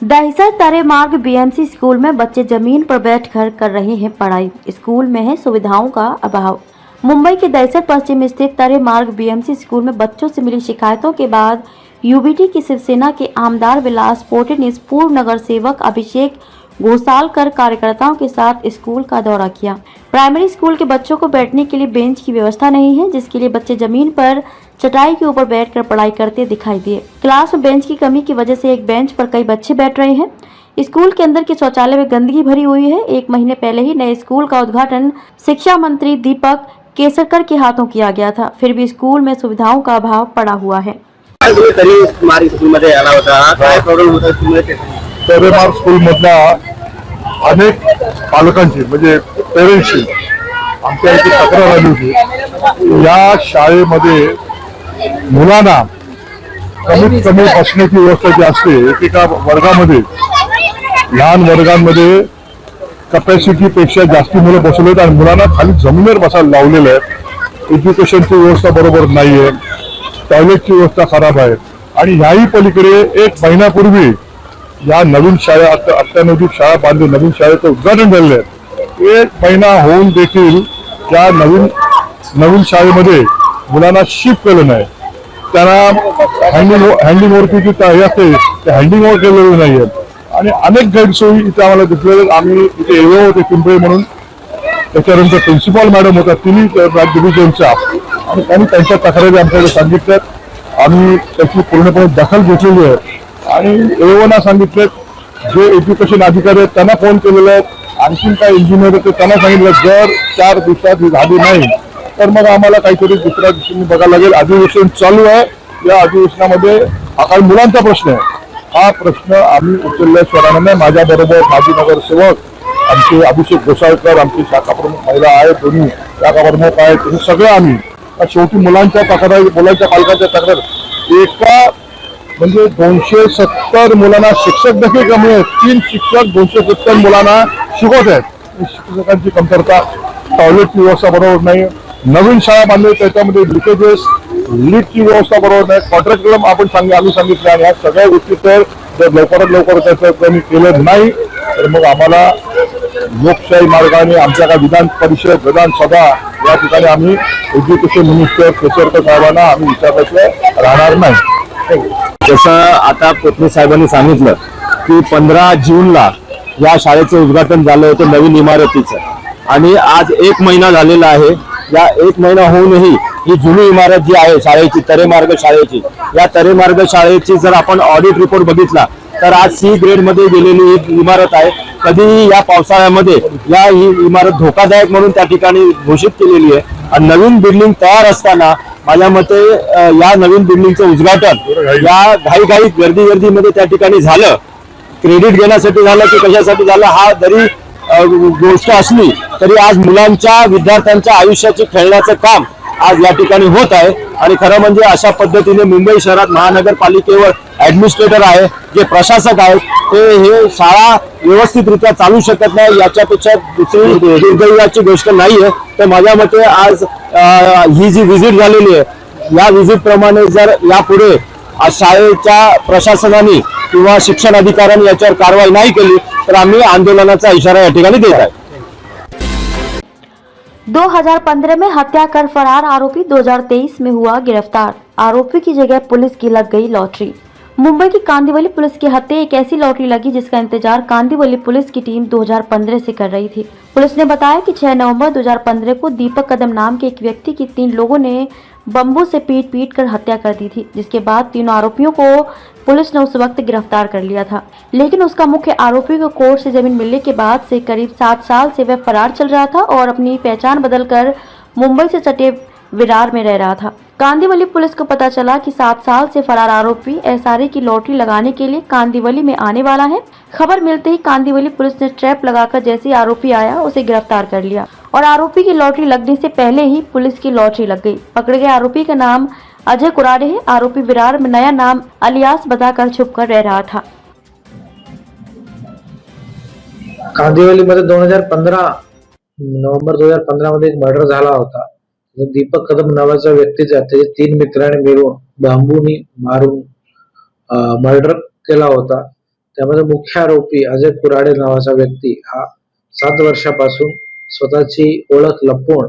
दहिसर तारे मार्ग BMC school में बच्चे जमीन पर बैठकर कर रहे हैं पढ़ाई। स्कूल में है सुविधाओं का अभाव। मुंबई के दहिसर पश्चिम स्थित तारे मार्ग बीएमसी स्कूल में बच्चों से मिली शिकायतों के बाद यूबीटी की शिवसेना के आमदार विलास पोटे ने पूर्व नगर सेवक अभिषेक घोसालकर कार्यकर्ताओं के साथ स्कूल का दौरा किया। प्राइमरी स्कूल के बच्चों को बैठने के लिए बेंच की व्यवस्था नहीं है, जिसके लिए बच्चे जमीन पर चटाई के ऊपर बैठकर पढ़ाई करते दिखाई दिए। क्लास में बेंच की कमी की वजह से एक बेंच पर कई बच्चे बैठ रहे हैं। स्कूल के अंदर के शौचालय में गंदगी भरी हुई है। 1 महीने पहले ही नए स्कूल का उद्घाटन शिक्षा मंत्री दीपक केसरकर के हाथों किया गया था, फिर भी स्कूल में सुविधाओं का अभाव पड़ा हुआ है। स्कूल मधल्या अनेक पालकांची म्हणजे पेरेंट्सची आमच्या इथे तक्रार आली होती। या शाळेमध्ये मुलांना कमीत कमी बसण्याची व्यवस्था जी असते, एकेका वर्गामध्ये लहान वर्गांमध्ये कॅपॅसिटी पेक्षा जास्ती मुलं बसवलेत आणि मुलांना खाली जमिनीवर बसायला लावलेलं आहे। एज्युकेशनची व्यवस्था बरोबर नाहीये, टॉयलेटची व्यवस्था खराब आहे आणि ह्याही पलीकडे 1 महिन्यापूर्वी या नवीन शाळा अत्याधुनिक शाळा बांधली, नवीन शाळेचं उद्घाटन झालेलं आहे। 1 महिना होऊन देखील त्या नवीन शाळेमध्ये मुलांना शिफ्ट केलं नाही। त्यांना हँडिंग ओव्हरची जी हे असते ते हँडिंग ओव्हर केलेलं नाहीये आणि अनेक गैरसोयी इथे आम्हाला दिसलेल्या। आम्ही इथे एओ होते पिंपळे म्हणून, त्याच्यानंतर प्रिन्सिपल मॅडम होत्या तिन्ही डिव्हिजनच्या, आणि त्यांनी त्यांच्या तक्रारी आमच्याकडे सांगितल्यात। आम्ही त्याची पूर्णपणे दखल घेतलेली आहे आणि एओना सांगितलं, जे एज्युकेशन अधिकारी आहेत त्यांना फोन केलेला आहे, आणखीन काय इंजिनियर होते त्यांना सांगितलं जर 4 दिवसात झाली नाही तर मग आम्हाला काहीतरी दुसऱ्या दिवशी बघायला लागेल। अधिवेशन चालू आहे, या अधिवेशनामध्ये हा काही मुलांचा प्रश्न आहे, हा प्रश्न आम्ही उचलल्याशिवाय नाही। माझ्याबरोबर माजी नगरसेवक आमचे अभिषेक घोसाळकर, आमचे शाखा प्रमुख महिला आहेत, दोन्ही शाखा प्रमुख आहेत, हे सगळं आम्ही शेवटी मुलांच्या तक्रारी, मुलांच्या पालकांच्या तक्रार एका म्हणजे 270 मुलांना शिक्षक देखील कमी आहेत। 3 शिक्षक 270 मुलांना शिकवत आहेत। शिक्षकांची कमतरता, टॉयलेटची व्यवस्था बरोबर नाही, नवीन शाळा बांधली त्याच्यामध्ये लिकेजेस, लीकची व्यवस्था बरोबर नाही, कॉन्ट्रॅक्टला आम्ही सांगितलं आणि या सगळ्या गोष्टी तर जर लवकरात लवकर त्याचं त्यांनी केलं नाही तर मग आम्हाला लोकशाही मार्गाने आमच्या काय विधान परिषद, विधानसभा या ठिकाणी आम्ही एज्युकेशन मिनिस्टर केसरकर साहेबांना आम्ही विचारल्याशिवाय राहणार नाही। जसं आता पोटणे साहेबांनी सांगितलं की 15 जूनला या शाळेचं उद्घाटन झालं होतं नवीन इमारतीचं, आणि आज 1 महिना झालेला आहे। या 1 महिना होऊनही ही जुनी इमारत जी आहे शाळेची, तरेमार्ग शाळेची, या तरेमार्ग शाळेची जर आपण ऑडिट रिपोर्ट बघितला तर आज C ग्रेड मध्ये गेलेली ही इमारत आहे। कधीही या पावसाळ्यामध्ये ही इमारत धोकादायक म्हणून त्या ठिकाणी घोषित केलेली आहे आणि नवीन बिल्डिंग तयार असताना माझ्या मते या नवीन बिल्डिंगचं उद्घाटन या घाईघाईत गर्दीमध्ये त्या ठिकाणी झालं, क्रेडिट घेण्यासाठी झालं की कशासाठी झालं हा जरी गोष्ट असली तरी आज मुलांच्या, विद्यार्थ्यांच्या आयुष्याची खेळण्याचं काम आज या ठिकाणी होत आहे। आणि खरं म्हणजे अशा पद्धतीने मुंबई शहरात महानगरपालिकेवर ऍडमिनिस्ट्रेटर आहे, जे प्रशासक आहेत, ते हे शाळा व्यवस्थितरित्या चालू शकत नाही, याच्यापेक्षा दुसरी दुर्दैवाची गोष्ट नाहीये। तर माझ्या मते आज ही जी व्हिजिट झालेली आहे या व्हिजिट प्रमाणे जर यापुढे शाळेच्या प्रशासनाने किंवा शिक्षण अधिकाऱ्यांनी याच्यावर कारवाई नाही केली तर आम्ही आंदोलनाचा इशारा या ठिकाणी देत आहे। 2015 में हत्या कर फरार आरोपी 2023 में हुआ गिरफ्तार। आरोपी की जगह पुलिस की लग गई लॉटरी। मुंबई की कांदिवली पुलिस के हत्थे एक ऐसी लॉटरी लगी जिसका इंतजार कांदिवली पुलिस की टीम 2015 से कर रही थी। पुलिस ने बताया कि 6 नवंबर 2015 को दीपक कदम नाम के एक व्यक्ति की 3 लोगों ने बम्बू से पीट कर हत्या कर दी थी, जिसके बाद तीनों आरोपियों को पुलिस ने उस वक्त गिरफ्तार कर लिया था। लेकिन उसका मुख्य आरोपी को कोर्ट से जमीन मिलने के बाद से करीब 7 साल से वह फरार चल रहा था और अपनी पहचान बदलकर मुंबई से सटे विरार में रह रहा था। कांदिवली पुलिस को पता चला कि 7 साल से फरार आरोपी एसआरए की लॉटरी लगाने के लिए कांदिवली में आने वाला है। खबर मिलते ही कांदिवली पुलिस ने ट्रैप लगाकर जैसे ही आरोपी आया उसे गिरफ्तार कर लिया और आरोपी की लॉटरी लगने से पहले ही पुलिस की लॉटरी लग गई। पकड़े गए आरोपी का नाम अजय कुराडे है। आरोपी विरार में नया नाम अलियास बताकर छुपकर रह रहा था। कांदिवलीमध्ये 2015 नोव्हेंबर 2015 मध्ये एक मर्डर झाला होता। दीपक कदम नावाचा व्यक्तीचा त्याचे 3 मित्रांनी मिळून बांबूनी मारून मर्डर केला होता। त्यामध्ये मुख्य आरोपी अजय कुराडे नावाचा व्यक्ती हा 7 वर्षापासून स्वतःची ओळख लपवून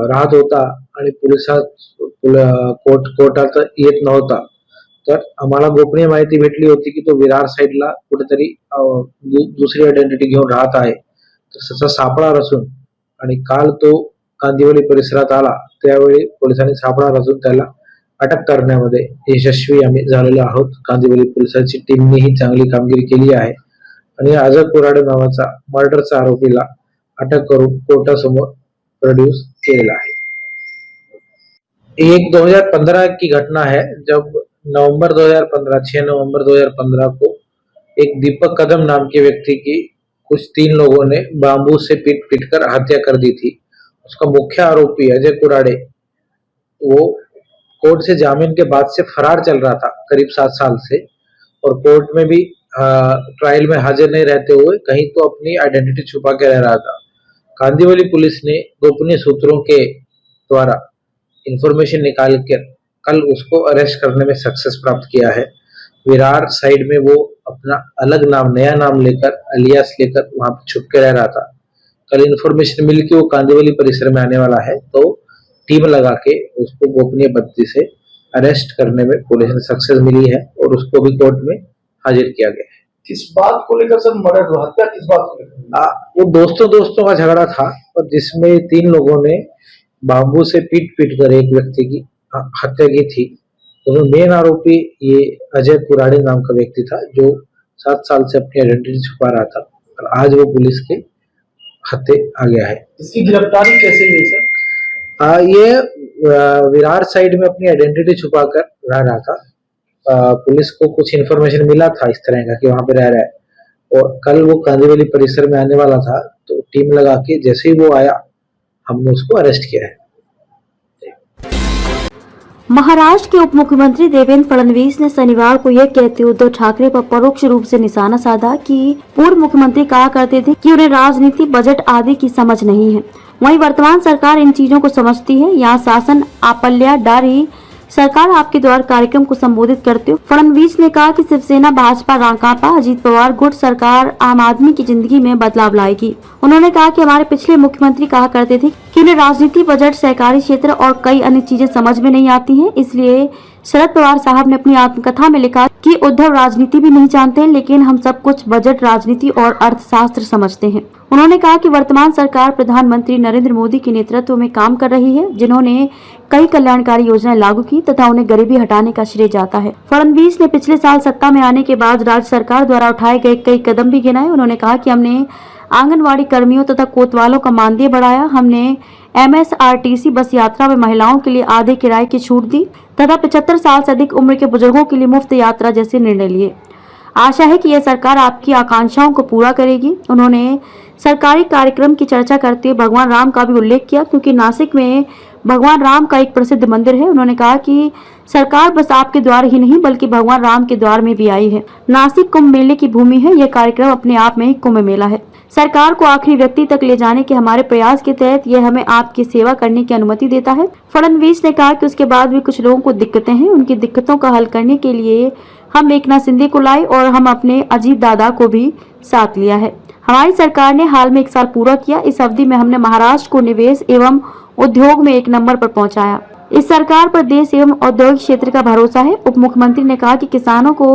राहत होता आणि कोर्टात येत नव्हता. तर आम्हाला गोपनीय माहिती भेटली होती की तो विरार साईडला कुठेतरी दुसरी आयडेंटिटी घेऊन राहत आहे. तर त्याचा सापळा रचून आणि काल तो कांदिवली परिसरात आला, त्यावेळी पोलिसांनी सापळा रचून त्याला अटक करण्यामध्ये यशस्वी आम्ही झालेलो आहोत. कांदिवली पोलिसांची टीमने ही चांगली कामगिरी केली आहे आणि अजय कुराडे नावाचा मर्डरचा आरोपीला अटक करून कोर्टासमोर प्रोड्यूस केलेला है। एक 2015 की घटना है, जब 6 नवंबर 2015 को एक दीपक कदम नाम के व्यक्ति की कुछ 3 लोगों ने बांबू से पीट कर हत्या कर दी थी। उसका मुख्य आरोपी अजय कुराडे वो कोर्ट से जामीन के बाद से फरार चल रहा था करीब 7 साल से, और कोर्ट में भी ट्रायल में हाजिर नहीं रहते हुए कहीं तो अपनी आइडेंटिटी छुपा के रह रहा था। कांदिवली पुलिस ने गोपनीय सूत्रों के द्वारा इंफॉर्मेशन निकाल कर कल उसको अरेस्ट करने में सक्सेस प्राप्त किया है। विरार साइड में वो अपना अलग नाम, नया नाम लेकर, अलियास लेकर वहां पर छुप के रह रहा था। कल इंफॉर्मेशन मिल के वो कांदिवली परिसर में आने वाला है, तो टीम लगा के उसको गोपनीय बत्ती से अरेस्ट करने में पुलिस ने सक्सेस मिली है और उसको भी कोर्ट में हाजिर किया गया है। किस बात को लेकर सर मर्डर हुआ, हत्या किस बात को लेकर? वो दोस्तों का झगड़ा था, और जिसमें 3 लोगों ने बांबू से पीट कर एक व्यक्ति की हत्या की थी। तो मेन आरोपी ये अजय कुराडे नाम का व्यक्ति था, जो 7 साल से अपनी आइडेंटिटी छुपा रहा था, और आज वो पुलिस के हत्थे आ गया है। इसकी गिरफ्तारी कैसे हुई सर? ये विरार साइड में अपनी आइडेंटिटी छुपा कर रह रहा था। पुलिस को कुछ इन्फॉर्मेशन मिला था इस तरह का कि वहां पे रह रहा है, और कल वो कांदिवली परिसर में आने वाला था, तो टीम लगा के जैसे ही वो आया हमने उसको अरेस्ट किया है। महाराष्ट्र के उप मुख्यमंत्री देवेंद्र फडणवीस ने शनिवार को यह कहते हुए उद्धव ठाकरे पर परोक्ष रूप से निशाना साधा कि पूर्व मुख्यमंत्री कहा करते थे कि उन्हें राजनीति, बजट आदि की समझ नहीं है। वहीं वर्तमान सरकार इन चीजों को समझती है। यहाँ शासन आपल्याडारी सरकार आपके द्वार कार्यक्रम को संबोधित करते हुए फडणवीस ने कहा कि शिवसेना, भाजपा, राकांपा, अजीत पवार गुट सरकार आम आदमी की जिंदगी में बदलाव लाएगी। उन्होंने कहा कि हमारे पिछले मुख्यमंत्री कहा करते थे कि उन्हें राजनीति, बजट, सहकारी क्षेत्र और कई अन्य चीजें समझ में नहीं आती हैं। इसलिए शरद पवार साहब ने अपनी आत्मकथा में लिखा कि उद्धव राजनीति भी नहीं जानते हैं, लेकिन हम सब कुछ बजट, राजनीति और अर्थशास्त्र समझते हैं। उन्होंने कहा कि वर्तमान सरकार प्रधानमंत्री नरेंद्र मोदी के नेतृत्व में काम कर रही है, जिन्होंने कई कल्याणकारी योजनाएं लागू की तथा उन्हें गरीबी हटाने का श्रेय जाता है। फडणवीस ने पिछले साल सत्ता में आने के बाद राज्य सरकार द्वारा उठाए गए कई कदम भी गिनाए। उन्होंने कहा कि हमने आंगनवाड़ी कर्मियों तथा कोतवालों का मानदेय बढ़ाया, हमने MSRTC बस यात्रा में महिलाओं के लिए आधे किराए की छूट दी तथा 75 साल से अधिक उम्र के बुजुर्गों के लिए मुफ्त यात्रा जैसे निर्णय लिए। आशा है कि यह सरकार आपकी आकांक्षाओं को पूरा करेगी। उन्होंने सरकारी कार्यक्रम की चर्चा करते हुए भगवान राम का भी उल्लेख किया, क्योंकि नासिक में भगवान राम का एक प्रसिद्ध मंदिर है। उन्होंने कहा कि सरकार बस आपके द्वार ही नहीं बल्कि भगवान राम के द्वार में भी आई है। नासिक कुंभ मेले की भूमि है। यह कार्यक्रम अपने आप में ही कुंभ मेला है। सरकार को आखिरी व्यक्ति तक ले जाने के हमारे प्रयास के तहत यह हमें आपकी सेवा करने की अनुमति देता है। फडणवीस ने कहा कि उसके बाद भी कुछ लोगों को दिक्कतें हैं, उनकी दिक्कतों का हल करने के लिए हम एकनाथ शिंदे को लाए और हम अपने अजीत दादा को भी साथ लिया है। हमारी सरकार ने हाल में 1 साल पूरा किया। इस अवधि में हमने महाराष्ट्र को निवेश एवं उद्योग में 1 नंबर पर पहुंचाया। इस सरकार पर देश एवं औद्योगिक क्षेत्र का भरोसा है। उप मुख्यमंत्री ने कहा कि किसानों को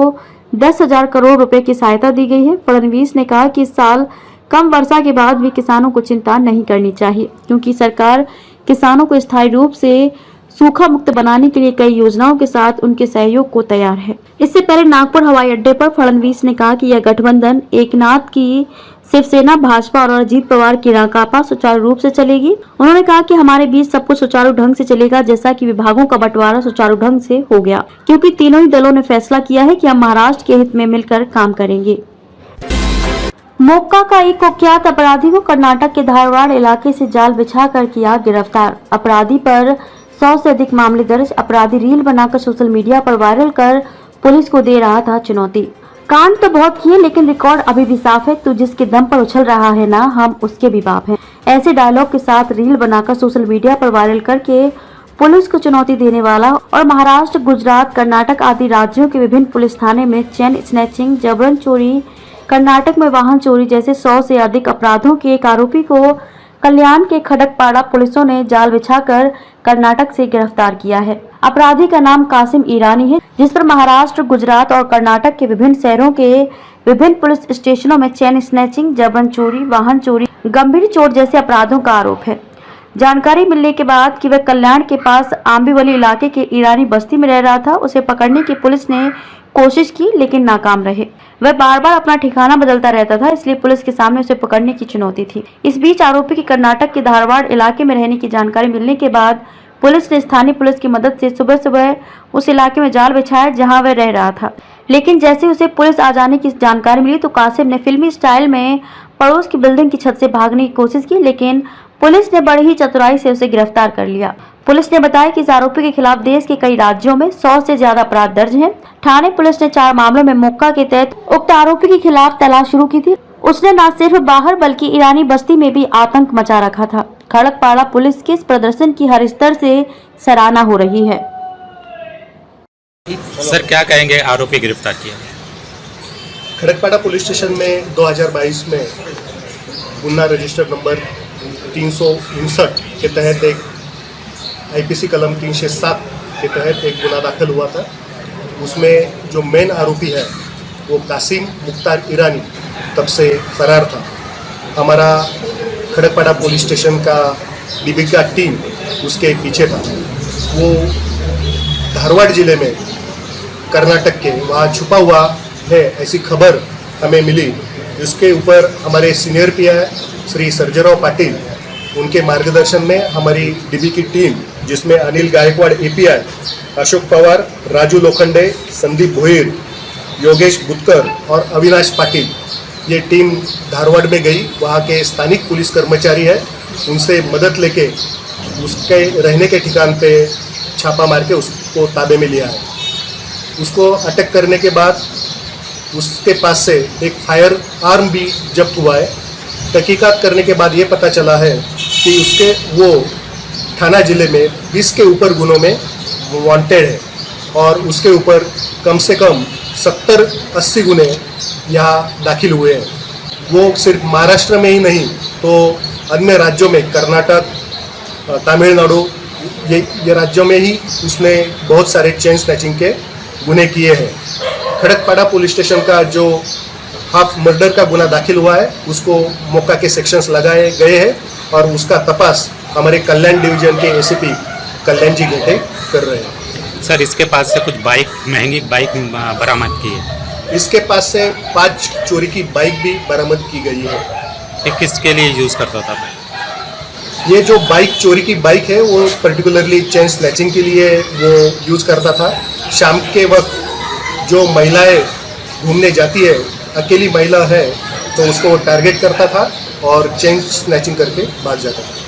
10,000 करोड़ रुपए की सहायता दी गई है। फडणवीस ने कहा कि इस साल कम वर्षा के बाद भी किसानों को चिंता नहीं करनी चाहिए, क्योंकि सरकार किसानों को स्थायी रूप से सूखा मुक्त बनाने के लिए कई योजनाओं के साथ उनके सहयोग को तैयार है। इससे पहले नागपुर हवाई अड्डे पर फडणवीस ने कहा कि यह गठबंधन एकनाथ की शिवसेना, भाजपा और अजीत पवार की राकांपा सुचारू रूप से चलेगी। उन्होंने कहा कि हमारे बीच सब कुछ सुचारू ढंग से चलेगा, जैसा कि विभागों का बंटवारा सुचारू ढंग से हो गया, क्योंकि तीनों ही दलों ने फैसला किया है कि हम महाराष्ट्र के हित में मिलकर काम करेंगे। मोक्का का एक कुख्यात अपराधी को कर्नाटक के धारवाड़ इलाके से जाल बिछाकर किया गिरफ्तार। अपराधी पर 100 से अधिक मामले दर्ज। अपराधी रील बनाकर सोशल मीडिया पर वायरल कर पुलिस को दे रहा था चुनौती। कांड तो बहुत किए, लेकिन रिकॉर्ड अभी भी साफ है। तू जिसके दम पर उछल रहा है ना, हम उसके भी बाप हैं। ऐसे डायलॉग के साथ रील बनाकर सोशल मीडिया पर वायरल करके पुलिस को चुनौती देने वाला और महाराष्ट्र, गुजरात, कर्नाटक आदि राज्यों के विभिन्न पुलिस थाने में चेन स्नैचिंग, जबरन चोरी, कर्नाटक में वाहन चोरी जैसे 100 से अधिक अपराधों के एक आरोपी को कल्याण के खड़कपाड़ा पुलिसों ने जाल बिछाकर कर्नाटक से गिरफ्तार किया है। अपराधी का नाम कासिम ईरानी है, जिस पर महाराष्ट्र, गुजरात और कर्नाटक के विभिन्न शहरों के विभिन्न पुलिस स्टेशनों में चेन स्नैचिंग, जबरन चोरी, वाहन चोरी, गंभीर चोट जैसे अपराधों का आरोप है। जानकारी मिलने के बाद कि वह कल्याण के पास आंबीवली इलाके के ईरानी बस्ती में रह रहा था, उसे पकड़ने की पुलिस ने कोशिश की लेकिन नाकाम रहे। वह बार बार अपना ठिकाना बदलता रहता था, इसलिए पुलिस के सामने उसे पकड़ने की चुनौती थी। इस बीच आरोपी की कर्नाटक के धारवाड़ इलाके में रहने की जानकारी मिलने के बाद पुलिस ने स्थानीय पुलिस की मदद से सुबह सुबह उस इलाके में जाल बिछाया जहां वह रह रहा था। लेकिन जैसे उसे पुलिस आ जाने की जानकारी मिली तो कासिम ने फिल्मी स्टाइल में पड़ोस की बिल्डिंग की छत से भागने की कोशिश की, लेकिन पुलिस ने बड़ी ही चतुराई से उसे गिरफ्तार कर लिया। पुलिस ने बताया कि इस आरोपी के खिलाफ देश के कई राज्यों में 100 से ज्यादा अपराध दर्ज हैं। थाने पुलिस ने 4 मामलों में मौका के तहत उक्त आरोपी के खिलाफ तलाश शुरू की थी। उसने न सिर्फ बाहर बल्कि ईरानी बस्ती में भी आतंक मचा रखा था। खड़कपाड़ा पुलिस के इस प्रदर्शन की हर स्तर से सराहना हो रही है। सर क्या कहेंगे, आरोपी गिरफ्तार किया गया? खड़कपाड़ा पुलिस स्टेशन में 2022 में गुन्हा रजिस्टर नंबर 359 के तहत एक आईपीसी कलम 307 के तहत एक गुना दाखिल हुआ था। उसमें जो मेन आरोपी है वो कासिम मुख्तार ईरानी तब से फरार था। हमारा खड़कपाड़ा पुलिस स्टेशन का डीबी का टीम उसके पीछे था। वो धारवाड़ जिले में कर्नाटक के वहाँ छुपा हुआ है ऐसी खबर हमें मिली, जिसके ऊपर हमारे सीनियर पीआई श्री सर्जेराव पाटिल उनके मार्गदर्शन में हमारी डीबी की टीम, जिसमें अनिल गायकवाड़ एपीआई, अशोक पवार, राजू लोखंडे, संदीप भोईर, योगेश बुतकर और अविनाश पाटिल, ये टीम धारवाड़ में गई। वहाँ के स्थानिक पुलिस कर्मचारी है, उनसे मदद लेके उसके रहने के ठिकान पे छापा मार के उसको ताबे में लिया है। उसको अटक करने के बाद उसके पास से एक फायर आर्म भी जब्त हुआ है। तहकीकात करने के बाद ये पता चला है कि उसके वो थाना जिले में 20 के ऊपर गुनों में वांटेड है और उसके ऊपर कम से कम 70-80 गुने यहाँ दाखिल हुए हैं। वो सिर्फ महाराष्ट्र में ही नहीं तो अन्य राज्यों में, कर्नाटक, तमिलनाडु, ये राज्यों में ही उसने बहुत सारे चेन स्नैचिंग के गुने किए हैं। खड़कपाड़ा पुलिस स्टेशन का जो हाफ मर्डर का गुना दाखिल हुआ है उसको मौका के सेक्शंस लगाए गए हैं और उसका तपास हमारे कल्याण डिवीजन के एसीपी कल्याण जी घेटे कर रहे हैं। सर इसके पास से कुछ महंगी बाइक बरामद की है। इसके पास से 5 चोरी की बाइक भी बरामद की गई है। ये किसके लिए यूज़ करता था? ये जो बाइक चोरी की बाइक है वो पर्टिकुलरली चेन स्नैचिंग के लिए वो यूज़ करता था। शाम के वक्त जो महिलाएं घूमने जाती है, अकेली महिला है, तो उसको टारगेट करता था और चेन स्नैचिंग करके भाग जाता था।